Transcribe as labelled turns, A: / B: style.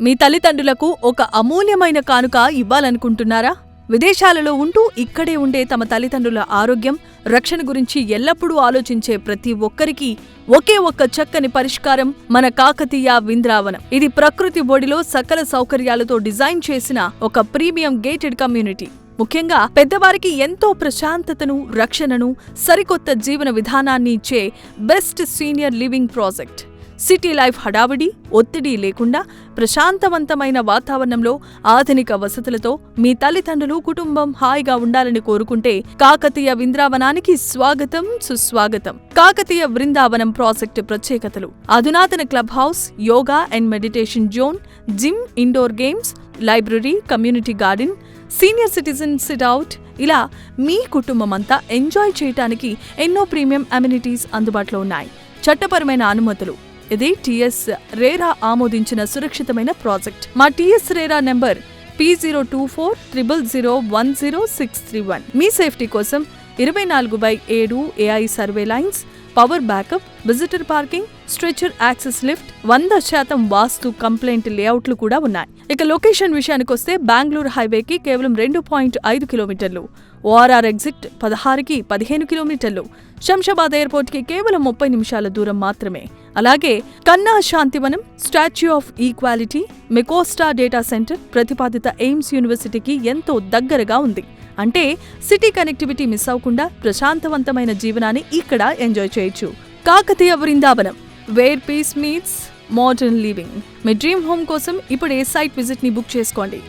A: మీ తల్లిదండ్రులకు ఒక అమూల్యమైన కానుక ఇవ్వాలనుకుంటున్నారా? విదేశాలలో ఉంటూ ఇక్కడే ఉండే తమ తల్లిదండ్రుల ఆరోగ్యం, రక్షణ గురించి ఎల్లప్పుడూ ఆలోచించే ప్రతి ఒక్కరికి ఒకే ఒక్క చక్కని పరిష్కారం మన కాకతీయ వింద్రావనం. ఇది ప్రకృతి ఒడిలో సకల సౌకర్యాలతో డిజైన్ చేసిన ఒక ప్రీమియం గేటెడ్ కమ్యూనిటీ. ముఖ్యంగా పెద్దవారికి ఎంతో ప్రశాంతతను, రక్షణను, సరికొత్త జీవన విధానాన్ని ఇచ్చే best senior living project. City life హడావిడి, ఒత్తిడి లేకుండా ప్రశాంతవంతమైన వాతావరణంలో ఆధునిక వసతులతో మీ తల్లిదండ్రులు, కుటుంబం హాయిగా ఉండాలని కోరుకుంటే కాకతీయ వింద్రావనానికి స్వాగతం, సుస్వాగతం. కాకతీయ బృందావనం ప్రాజెక్టు ప్రత్యేకతలు: అధునాతన club house, yoga and meditation zone, gym, indoor games, library, community garden, senior citizen sit out, ఇలా మీ కుటుంబమంతా ఎంజాయ్ చేయటానికి ఎన్నో ప్రీమియం అమ్యూనిటీస్ అందుబాటులో ఉన్నాయి. చట్టపరమైన అనుమతులు: ఇది టీఎస్ రేరా ఆమోదించిన సురక్షితమైన ప్రాజెక్ట్. మా టీఎస్ రేరా నెంబర్ P0240001061. మీ సేఫ్టీ కోసం 24/7 AI survey lines, power backup, visitor parking, stretcher access lift, 100% వాస్తు కంప్లైంట్ లేఅవుట్లు కూడా ఉన్నాయి. ఇక లొకేషన్ విషయానికొస్తే బెంగళూరు హైవేకి కేవలం 2.5 కిలోమీటర్లు, ORR ఎగ్జిట్ 16కి 15 కిలోమీటర్లు, శంషాబాద్ ఎయిర్పోర్ట్ కి కేవలం 30 నిమిషాల దూరం మాత్రమే. అలాగే Kanha Shantivanam, statue of equality, Microsoft data center ప్రతిపాదిత ఎయిమ్స్ యూనివర్సిటీకి ఎంతో దగ్గరగా ఉంది. అంటే సిటీ కనెక్టివిటీ మిస్ అవ్వకుండా ప్రశాంతవంతమైన జీవనాన్ని ఇక్కడ ఎంజాయ్ చేయొచ్చు. Kakatiya Brindavanam, where peace meets modern living. మీ డ్రీమ్ హోమ్ కోసం ఇప్పుడే సైట్ విజిట్ ని బుక్ చేసుకోండి.